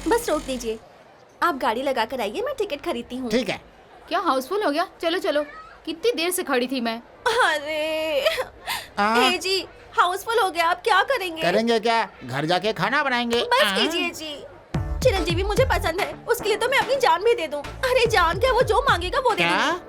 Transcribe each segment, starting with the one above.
बस रोक दीजिए, आप गाड़ी लगा कर आइए, मैं टिकट खरीदती हूँ। ठीक है। क्या हाउसफुल हो गया? चलो चलो, कितनी देर से खड़ी थी मैं। अरे ए जी, हाउसफुल हो गया, आप क्या करेंगे? करेंगे क्या? घर जाके खाना बनाएंगे। बस कीजिए जी, चिरंजीवी मुझे पसंद है, उसके लिए तो मैं अपनी जान भी दे दूं। अरे जान क्या, वो जो मांगेगा वो दे क्या? दूंगी।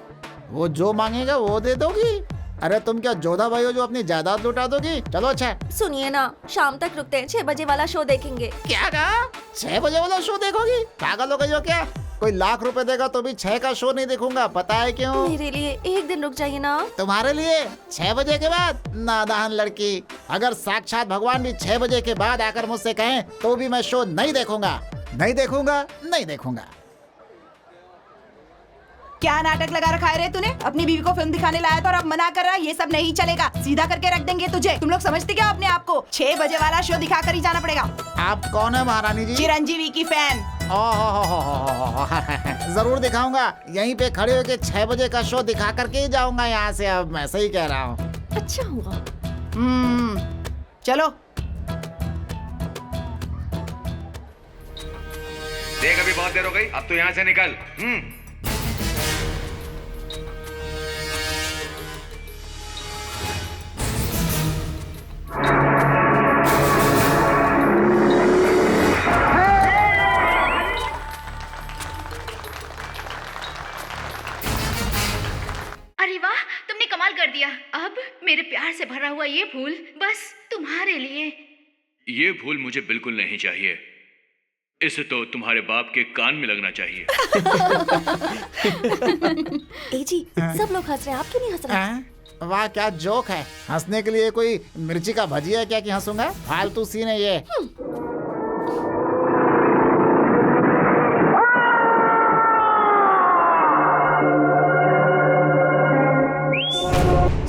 वो जो मांगेगा वो दे दोगी? अरे तुम क्या जोधा भाई हो जो अपनी जायदाद लुटा दोगी? चलो अच्छा। सुनिए ना, शाम तक रुकते हैं, 6 बजे वाला शो देखेंगे। क्या कहा? 6 बजे वाला शो देखोगी? पागल हो गई हो क्या? कोई लाख रुपए देगा तो भी 6 का शो नहीं देखूंगा, पता है क्यों? मेरे लिए एक दिन रुक जाइए ना। तुम्हारे लिए 6 बजे के बाद? नादान लड़की, अगर साक्षात भगवान भी 6 बजे के बाद आकर मुझसे कहें तो भी मैं शो नहीं देखूंगा, नहीं देखूंगा, नहीं देखूंगा। क्या नाटक लगा रखा है रे तूने? अपनी बीवी को फिल्म दिखाने लाया था और अब मना कर रहा है? ये सब नहीं चलेगा, सीधा करके रख देंगे तुझे। तुम लोग समझते क्या अपने आप को? 6 बजे वाला शो दिखा कर ही जाना पड़ेगा। आप कौन है महारानी जी? चिरंजीवी की फैन। जरूर दिखाऊंगा, यहीं पे खड़े होके 6 बजे का शो दिखा करके ही जाऊंगा यहाँ से। अब मैं सही कह रहा हूँ। अच्छा हुआ। चलो। देख अभी बहुत देर हो गई, अब तो यहाँ से निकल। अरे वाह, तुमने कमाल कर दिया। अब मेरे प्यार से भरा हुआ ये फूल बस तुम्हारे लिए। ये फूल मुझे बिल्कुल नहीं चाहिए, इसे तो तुम्हारे बाप के कान में लगना चाहिए। ए जी, सब लोग हंस रहे हैं, आप क्यों नहीं हंस रहे? वाह क्या जोक है। हंसने के लिए कोई मिर्ची का भजिया है क्या कि हंसूंगा? फालतू सीन है ये।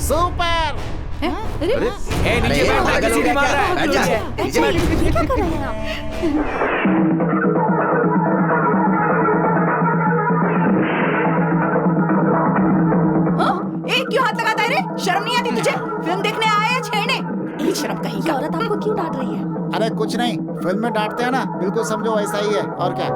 सुपर। अरे ए नीचे बैठ, पागल सीढ़ी मार रहा है। बैठ जा। नीचे बैठ। ये क्या कर रहे हैं आप? ए क्यों हाथ लगाता है रे? शर्म नहीं आती तुझे? फिल्म देखने आया या छेड़ने? एक शर्म कहीं ये का। औरत आपको क्यों डांट रही है? अरे कुछ नहीं, फिल्म में डांटते हैं ना, बिल्कुल समझो ऐसा ही है। और क्या?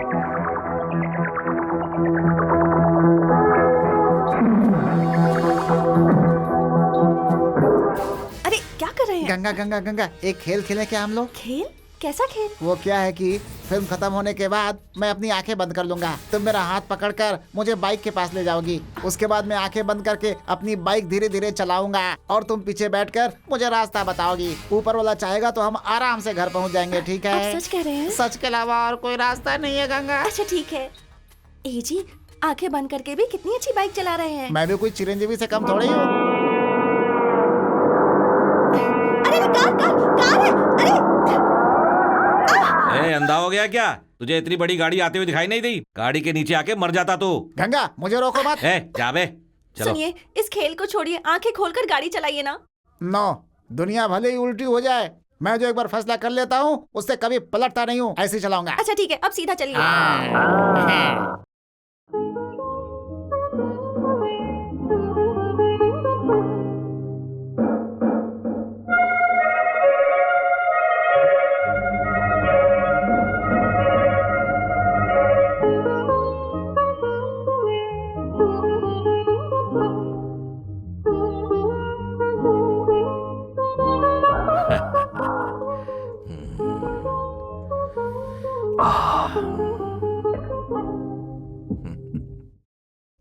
अरे क्या कर रहे हैं? गंगा गंगा गंगा, एक खेल खेलें क्या हम लोग? खेल? कैसा खेल? वो क्या है कि फिल्म खत्म होने के बाद मैं अपनी आंखें बंद कर लूंगा, तुम मेरा हाथ पकड़कर मुझे बाइक के पास ले जाओगी, उसके बाद मैं आंखें बंद करके अपनी बाइक धीरे धीरे चलाऊंगा और तुम पीछे बैठकर मुझे रास्ता बताओगी। ऊपर वाला चाहेगा तो हम आराम से घर पहुंच जाएंगे, ठीक है? आप सच कह रहे हैं? सच के अलावा और कोई रास्ता नहीं है गंगा। अच्छा ठीक है। ए जी, आंखें बंद करके भी कितनी अच्छी बाइक चला रहे हैं। मैं भी कोई चिरंजीवी से कम थोड़ी हूँ। अरे कार है। अरे ए अंधा हो गया क्या? तुझे इतनी बड़ी गाड़ी आते हुए दिखाई नहीं दी? गाड़ी के नीचे आके मर जाता तू। गंगा मुझे रोको मत। ए जाबे, चलो। सुनिए, इस खेल को छोड़िए, आंखें खोलकर गाड़ी चलाइए ना। नो, दुनिया भले ही उल्टी हो जाए, मैं जो एक बार फैसला कर लेता हूँ उससे कभी पलटता नहीं हूँ, ऐसे ही चलाऊंगा। अच्छा ठीक है, अब सीधा चलिए।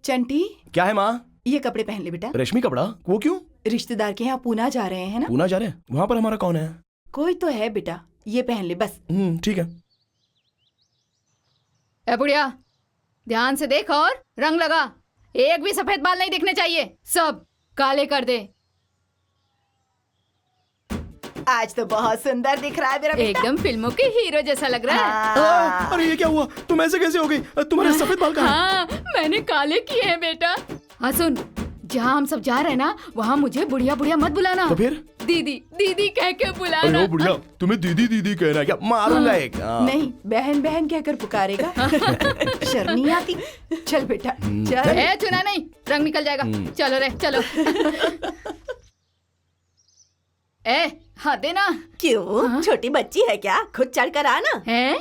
चंटी, क्या है माँ? ये कपड़े पहन ले बेटा। रेशमी कपड़ा? वो क्यों? रिश्तेदार के यहाँ पूना जा रहे हैं ना। पूना जा रहे हैं? वहाँ पर हमारा कौन है? कोई तो है बेटा, ये पहन ले बस। ठीक है। ए बुढ़िया, ध्यान से देख और रंग लगा। एक भी सफेद बाल नहीं दिखने चाहिए, सब काले कर दे। आज तो बहुत सुंदर दिख रहा है मेरा बेटा। एकदम फिल्मों के हीरो जैसा लग रहा है। अरे ये क्या हुआ? तुम ऐसे कैसे हो गई? तुम्हारे सफेद बाल कहाँ हैं? हाँ, मैंने काले किए हैं बेटा। हाँ सुन, जहाँ हम सब जा रहे हैं ना, वहाँ मुझे बुढ़िया बुढ़िया मत बुलाना। तो फिर? दीदी दीदी कह के बुलाना। अरे बुढ़िया, तुम्हें दीदी दीदी कहना है क्या? मारूंगा एक। नहीं, बहन बहन कहकर पुकारेगा। शर्म नहीं आती? चल बेटा चल। ए चुना नहीं, रंग निकल जाएगा। चलो रे चलो। ए हाँ देना। क्यों? छोटी बच्ची है क्या? खुद चढ़ कर आना। है?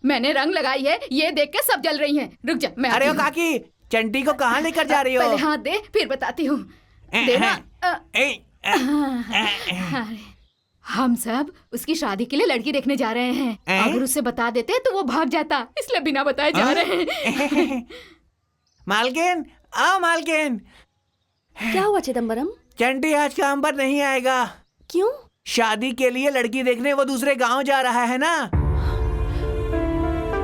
मैंने रंग लगाई है, ये देख के सब जल रही हैं। रुक जा, मैं अरे आती ओ हूँ। काकी, चंटी को कहाँ लेकर जा रही हो? पहले हाथ दे, फिर बताती हूँ। देना। अरे, हम सब उसकी शादी के लिए लड़की देखने जा रहे हैं। अगर उसे बता देते तो वो भाग जाता, इसलिए बिना बताए जा रहे हैं। मालकिन, आओ मालकिन। क्या हुआ चिदम्बरम? चंटी आज काम पर नहीं आएगा। क्यों? शादी के लिए लड़की देखने वो दूसरे गांव जा रहा है ना।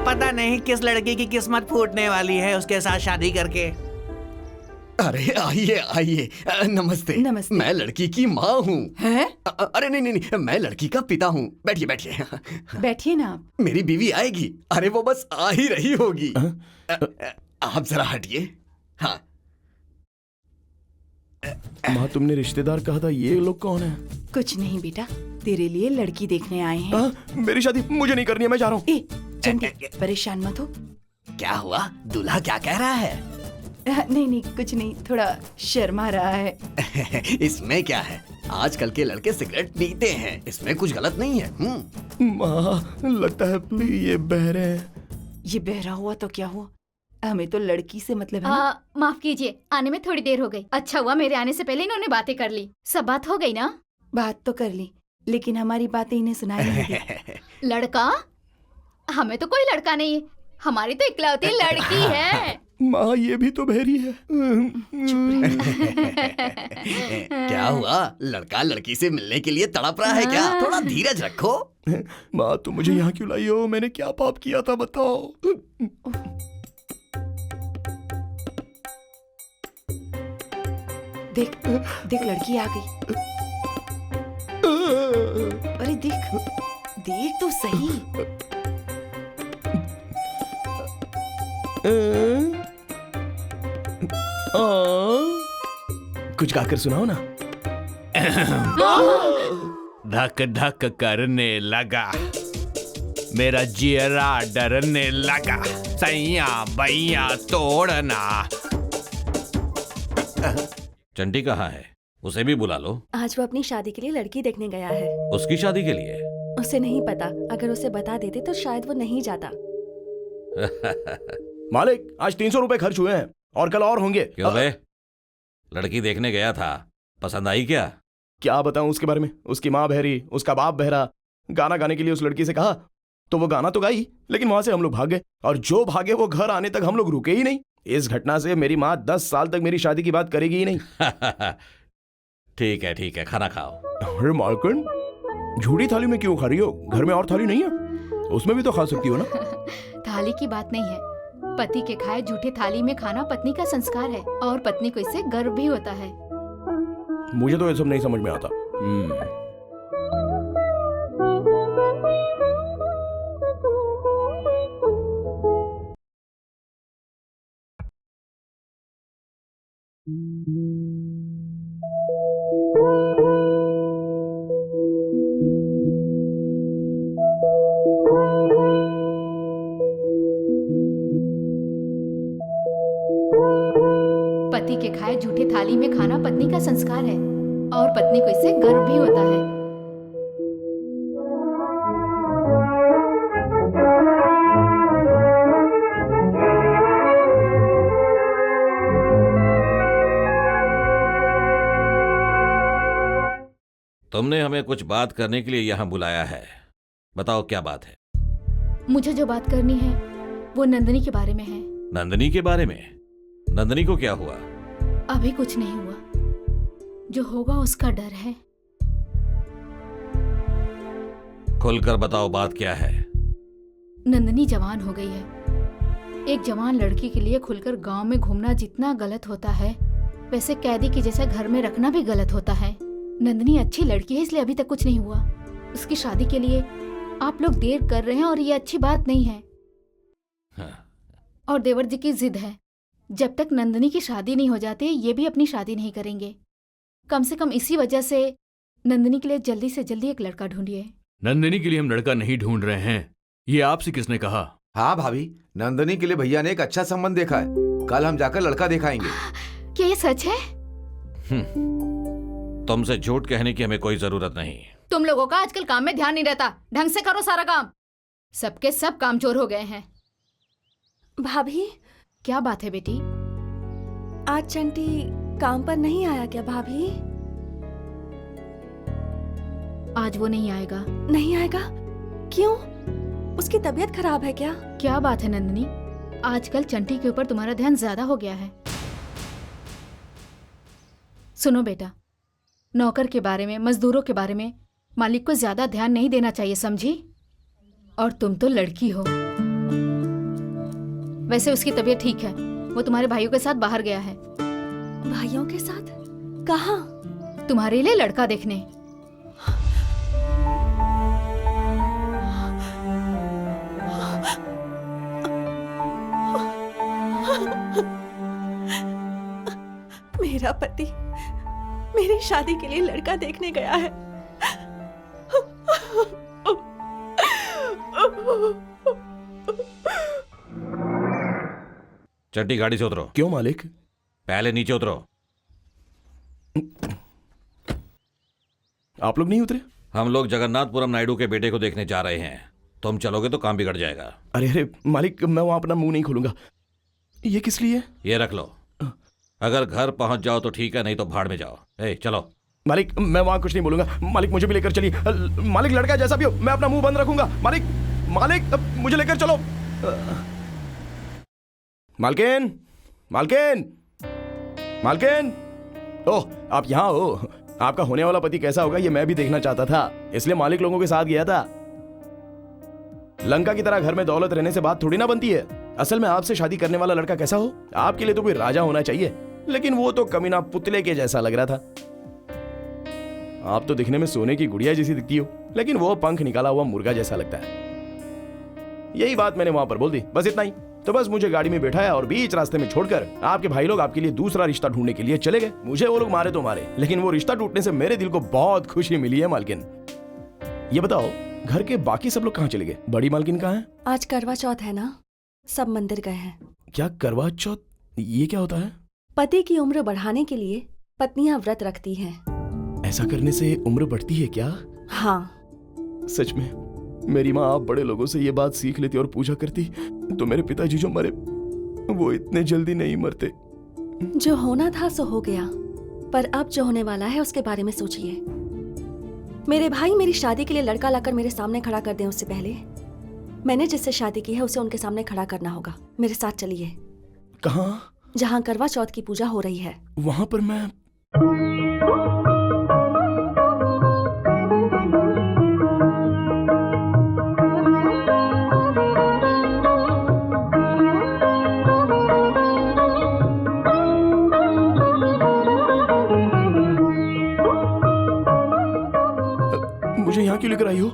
पता नहीं किस लड़की की किस्मत फूटने वाली है उसके साथ शादी करके। अरे आइए आइए, नमस्ते। नमस्ते। मैं लड़की की माँ हूँ। हैं? अरे नहीं नहीं नहीं, मैं लड़की का पिता हूँ। बैठिए बैठिए। बैठिए ना आप। मेरी बीवी आएगी। अरे वो बस आ ही रही होगी। आप जरा हटिए। हाँ। माँ, तुमने रिश्तेदार कहा था, ये लोग कौन है? कुछ नहीं बेटा, तेरे लिए लड़की देखने आए हैं। मेरी शादी मुझे नहीं करनी है, मैं जा रहा हूँ। ए चंटी, परेशान मत हो। क्या हुआ? दूल्हा क्या कह रहा है? नहीं नहीं, कुछ नहीं, थोड़ा शर्मा रहा है। इसमें क्या है? आजकल के लड़के सिगरेट पीते हैं, इसमें कुछ गलत नहीं है। माँ, लगता है ये बहरे हैं। ये बहरा हुआ तो क्या हुआ, हमें तो लड़की से मतलब है ना। माफ कीजिए, आने में थोड़ी देर हो गई। अच्छा हुआ मेरे आने से पहले इन्होंने बातें कर ली। सब बात हो गई ना? बात तो कर ली, लेकिन हमारी बातें इन्हें सुनाई नहीं दी। लड़का? हमें तो कोई लड़का नहीं है, हमारी तो इकलौती लड़की है। माँ, ये भी तो बहरी है। क्या हुआ? लड़का लड़की से मिलने के लिए तड़प रहा है क्या? थोड़ा धीरज रखो। माँ, तुम मुझे यहाँ क्यों लाई हो? मैंने क्या पाप किया था, बताओ। देख देख, लड़की आ गई। अरे देख देख तो सही। कुछ गाकर सुनाओ ना। धक धक करने लगा, मेरा जियरा डरने लगा, सैया बैया तोड़ना। चंटी कहाँ है? उसे भी बुला लो। आज वो अपनी शादी के लिए लड़की देखने गया है। उसकी शादी के लिए? उसे नहीं पता, अगर उसे बता देते तो शायद वो नहीं जाता। मालिक, आज 300 रुपए खर्च हुए हैं और कल और होंगे। क्यों बे? लड़की देखने गया था, पसंद आई क्या? क्या बताऊं उसके बारे में? उसकी माँ बहरी, उसका बाप बहरा। गाना गाने के लिए उस लड़की से कहा तो वो गाना तो गाई, लेकिन वहां से हम लोग भाग गए, और जो भागे वो घर आने तक हम लोग रुके ही नहीं। इस घटना से मेरी माँ 10 साल तक मेरी शादी की बात करेगी ही नहीं। ठीक है, खाना खाओ। अरे मालकिन, झूठी थाली में क्यों खा रही हो? घर में और थाली नहीं है? उसमें भी तो खा सकती हो ना। थाली की बात नहीं है, पति के खाए झूठे थाली में खाना पत्नी का संस्कार है, और पत्नी को इससे गर्व भी होता है। मुझे तो ये सब नहीं समझ में आता। पति के खाए झूठे थाली में खाना पत्नी का संस्कार है, और पत्नी को इससे गर्व भी होता है। तुमने हमें कुछ बात करने के लिए यहाँ बुलाया है, बताओ क्या बात है? मुझे जो बात करनी है वो नंदिनी के बारे में है। नंदिनी के बारे में? नंदिनी को क्या हुआ? अभी कुछ नहीं हुआ, जो होगा उसका डर है। खुलकर बताओ, बात क्या है? नंदिनी जवान हो गई है। एक जवान लड़की के लिए खुलकर गांव में घूमना जितना गलत होता है, वैसे कैदी के जैसा घर में रखना भी गलत होता है। नंदिनी अच्छी लड़की है, इसलिए अभी तक कुछ नहीं हुआ। उसकी शादी के लिए आप लोग देर कर रहे हैं और ये अच्छी बात नहीं है। हाँ। और देवर जी की जिद है, जब तक नंदिनी की शादी नहीं हो जाती ये भी अपनी शादी नहीं करेंगे। कम से कम इसी वजह से नंदिनी के लिए जल्दी से जल्दी एक लड़का ढूंढिए। नंदिनी के लिए हम लड़का नहीं ढूंढ रहे हैं, ये आपसे किसने कहा? हाँ भाभी, नंदिनी के लिए भैया ने एक अच्छा संबंध देखा है, कल हम जाकर लड़का दिखाएंगे। क्या ये सच है? तुमसे झूठ कहने की हमें कोई जरूरत नहीं। तुम लोगों का आजकल काम में ध्यान नहीं रहता, ढंग से करो सारा काम। सबके सब कामचोर हो गए हैं। भाभी, क्या बात है बेटी? आज चंटी काम पर नहीं आया क्या भाभी? आज वो नहीं आएगा। नहीं आएगा? क्यों? उसकी तबीयत खराब है क्या? क्या बात है नंदिनी, आजकल चंटी के ऊपर तुम्हारा ध्यान ज्यादा हो गया है। सुनो बेटा, नौकर के बारे में, मजदूरों के बारे में मालिक को ज्यादा ध्यान नहीं देना चाहिए, समझी? और तुम तो लड़की हो। वैसे उसकी तबीयत ठीक है, वो तुम्हारे भाइयों के साथ बाहर गया है। भाइयों के साथ? कहाँ? तुम्हारे लिए लड़का देखने। मेरा पति मेरी शादी के लिए लड़का देखने गया है। चंटी गाड़ी से उतरो। क्यों मालिक? पहले नीचे उतरो। आप लोग नहीं उतरे? हम लोग जगन्नाथपुरम नायडू के बेटे को देखने जा रहे हैं। तुम चलोगे तो काम बिगड़ जाएगा। अरे अरे मालिक, मैं वहां अपना मुंह नहीं खोलूंगा। ये किस लिए? ये रख लो, अगर घर पहुंच जाओ तो ठीक है, नहीं तो भाड़ में जाओ। ए, चलो। मालिक मैं वहां कुछ नहीं बोलूंगा। मालिक मुझे भी लेकर चलिए। मालिक लड़का जैसा भी हो मैं अपना मुंह बंद रखूंगा। मालिक मालिक मुझे लेकर चलो। मालकिन, मालकिन, मालकिन। ओह, आप यहाँ हो। आपका होने वाला पति कैसा होगा ये मैं भी देखना चाहता था, इसलिए मालिक लोगों के साथ गया था। लंका की तरह घर में दौलत रहने से बात थोड़ी ना बनती है। असल में आपसे शादी करने वाला लड़का कैसा हो, आपके लिए तो कोई राजा होना चाहिए, लेकिन वो तो कमीना पुतले के जैसा लग रहा था। आप तो दिखने में सोने की गुड़िया जैसी दिखती हो, लेकिन वो पंख निकाला हुआ मुर्गा जैसा लगता है। यही बात मैंने वहां पर बोल दी, बस इतना ही। तो बस मुझे गाड़ी में बैठाया और बीच रास्ते में छोड़कर आपके भाई लोग आपके लिए दूसरा रिश्ता ढूंढने के लिए चले गए। मुझे वो लोग मारे तो मारे, लेकिन वो रिश्ता टूटने से मेरे दिल को बहुत खुशी मिली है। मालकिन ये बताओ, घर के बाकी सब लोग कहाँ चले गए? बड़ी मालकिन कहाँ है? आज करवा चौथ है ना, सब मंदिर गए हैं। क्या करवा चौथ? ये क्या होता है? पति की उम्र बढ़ाने के लिए पत्नियां व्रत रखती हैं। ऐसा करने से उम्र बढ़ती है क्या? हाँ। सच में मेरी माँ आप बड़े लोगों से ये बात सीख लेती और पूछा करती तो मेरे पिताजी जो मरे वो इतने जल्दी नहीं मरते। जो होना था सो हो गया, पर अब जो होने वाला है उसके बारे में सोचिए। मेरे भाई मेरी शादी के लिए लड़का लाकर मेरे सामने खड़ा कर दें, उससे पहले मैंने जिससे शादी की है उसे उनके सामने खड़ा करना होगा। मेरे साथ चलिए। कहाँ? जहाँ करवा चौथ की पूजा हो रही है। वहां पर मैं मुझे यहाँ क्यों लेकर आई हो?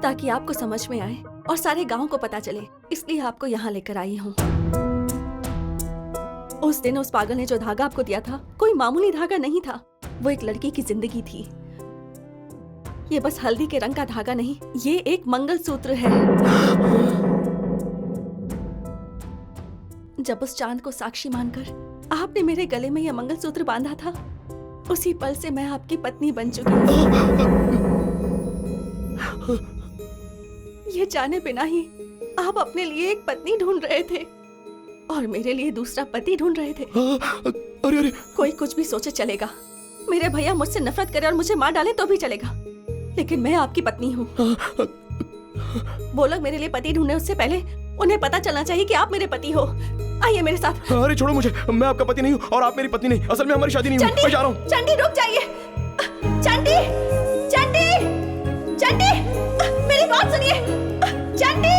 ताकि आपको समझ में आए और सारे गांव को पता चले, इसलिए आपको यहाँ लेकर आई हूँ। उस दिन उस पागल ने जो धागा आपको दिया था कोई मामूली धागा नहीं था, वो एक लड़की की जिंदगी थी। ये बस हल्दी के रंग का धागा नहीं, ये एक मंगलसूत्र है। जब उस चांद को साक्षी मानकर आपने मेरे गले में यह मंगलसूत्र बांधा था, उसी पल से मैं आपकी पत्नी बन चुकी हूँ। ये जाने बिना ही आप अपने लिए एक पत्नी ढूंढ रहे थे और मेरे लिए दूसरा पति ढूंढ रहे थे। अरे अरे, कोई कुछ भी सोचे चलेगा, मेरे भैया मुझसे नफरत करे और मुझे मार डाले तो भी चलेगा, लेकिन मैं आपकी पत्नी हूँ। वो लोग मेरे लिए पति ढूंढने उससे पहले उन्हें पता चलना चाहिए कि आप मेरे पति हो। आइए मेरे साथ। अरे छोड़ो मुझे, मैं आपका पति नहीं हूँ और आप मेरी पत्नी नहीं। असल में हमारी शादी नहीं हुई। मैं जा रहा हूँ। चंडी रुक जाइए। चंडी, चंडी, चंडी, मेरी बात सुनिए। चंडी,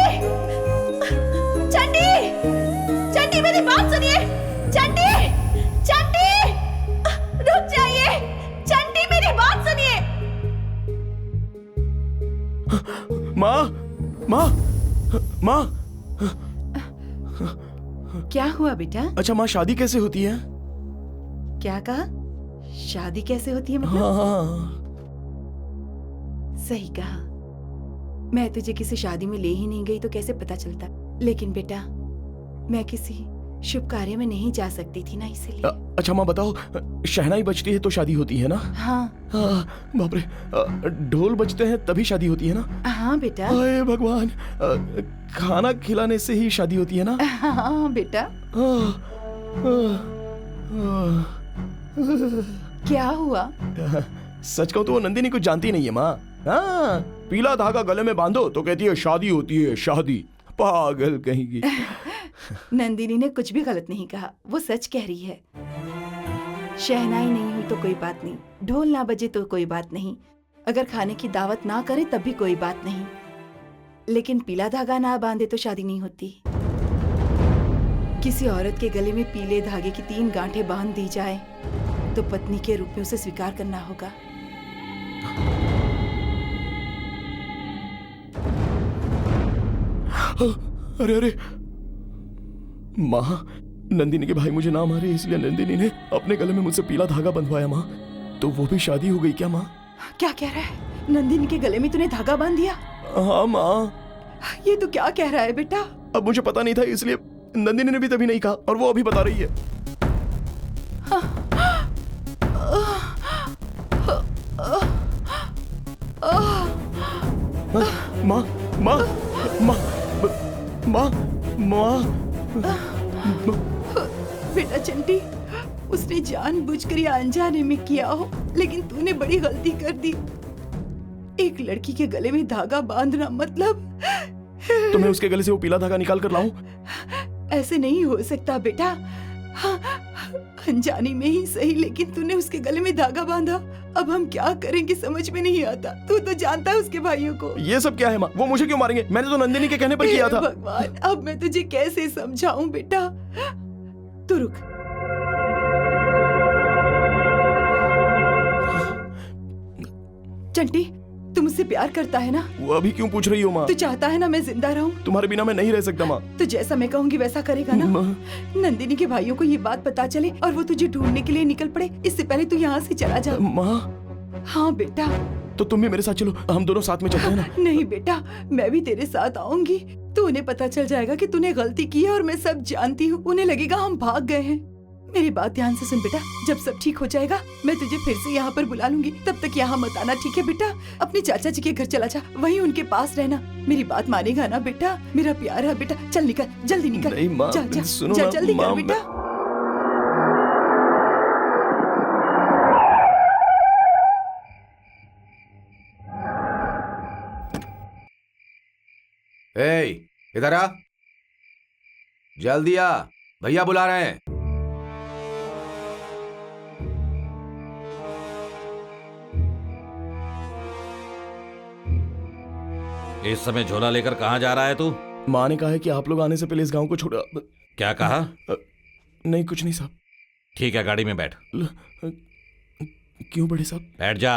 चंडी, चंडी, मेरी बात सुनिए। चंडी, चंडी, रुक जाइए। चंडी, मेरी बात सुनिए। माँ, माँ, माँ। क्या हुआ बेटा? अच्छा माँ, शादी कैसे होती है? क्या कहा? शादी कैसे होती है मतलब? हाँ। सही कहा। मैं तुझे किसी शादी में ले ही नहीं गई तो कैसे पता चलता। लेकिन बेटा, मैं किसी शुभ कार्य में नहीं जा सकती थी ना, इसीलिए। अच्छा माँ बताओ, शहनाई बजती है तो शादी होती है ना? हाँ बाप रे, ढोल बजते हैं तभी शादी होती है ना? हाँ बेटा। हाय भगवान, खाना खिलाने से ही शादी होती है ना? हाँ बेटा। क्या हुआ? सच कहूं तो वो नंदिनी कुछ जानती नहीं है माँ। हाँ, पीला धागा गले में बांधो तो कहती है शादी होती है, शादी। पागल कहीं की। नंदिनी ने कुछ भी गलत नहीं कहा, वो सच कह रही है। शहनाई नहीं हुई तो कोई बात नहीं, ढोल ना बजे तो कोई बात नहीं, अगर खाने की दावत ना करे तब भी कोई बात नहीं, लेकिन पीला धागा ना बांधे तो शादी नहीं होती। किसी औरत के गले में पीले धागे की 3 गांठें बांध दी जाए तो पत्नी के रूप में उसे स्वीकार करना होगा। अरे अरे माँ, नंदिनी के भाई मुझे ना मारे इसलिए नंदिनी ने अपने गले में मुझसे पीला धागा बंधवाया माँ। तो वो भी शादी हो गई क्या माँ? क्या कह रहा है? नंदिनी के गले में तूने धागा बांध दिया? हाँ माँ। ये तो क्या कह रहा है बेटा? अब मुझे पता नहीं था इसलिए नंदिनी ने भी तभी नहीं कहा और वो अभी बता रही है। माँ माँ माँ माँ माँ। बेटा चंटी, उसने जानबूझकर या अनजाने में किया हो, लेकिन तूने बड़ी गलती कर दी। एक लड़की के गले में धागा बांधना मतलब। तो मैं उसके गले से वो पीला धागा निकाल कर लाऊं? ऐसे नहीं हो सकता बेटा। हाँ, अनजाने में ही सही, लेकिन तूने उसके गले में धागा बांधा। अब हम क्या करेंगे समझ में नहीं आता। तू तो जानता है उसके भाइयों को। ये सब क्या है माँ? वो मुझे क्यों मारेंगे? मैंने तो नंदिनी के कहने पर किया था। भगवान, अब मैं तुझे कैसे समझाऊं बेटा? तू रुक। चंटी, तू मुझसे प्यार करता है ना? वो अभी क्यों पूछ रही हो माँ? तू चाहता है ना मैं जिंदा रहूं? तुम्हारे बिना मैं नहीं रह सकता माँ। तो जैसा मैं कहूंगी वैसा करेगा ना? नंदिनी के भाइयों को ये बात पता चले और वो तुझे ढूंढने के लिए निकल पड़े, इससे पहले तू यहाँ से चला जा। माँ। हाँ बेटा। तो तुम भी मेरे साथ चलो, हम दोनों साथ में चलते हैं ना? नहीं बेटा, मैं भी तेरे साथ आऊंगी। तो उन्हें पता चल जाएगा कि तूने गलती की है और मैं सब जानती हूँ। उन्हें लगेगा हम भाग गए हैं। मेरी बात ध्यान से सुन बेटा, जब सब ठीक हो जाएगा मैं तुझे फिर से यहाँ पर बुला लूंगी। तब तक यहाँ मत आना, ठीक है बेटा? अपने चाचा जी के घर चला जा, वहीं उनके पास रहना। मेरी बात मानेगा ना बेटा? मेरा प्यार है बेटा। चल निकल, जल्दी निकल। नहीं माँ, जा जा सुनो जा, ना, जल्दी कर माँ, बेटा। ए, इधर आ, जल्दी आ, भैया बुला रहे हैं। इस समय झोला लेकर कहाँ जा रहा है तू? माँ ने कहा है कि आप लोग आने से पहले इस गांव को छोड़ा। क्या कहा? नहीं कुछ नहीं साहब। ठीक है, गाड़ी में बैठ। क्यों बड़े साहब? बैठ जा।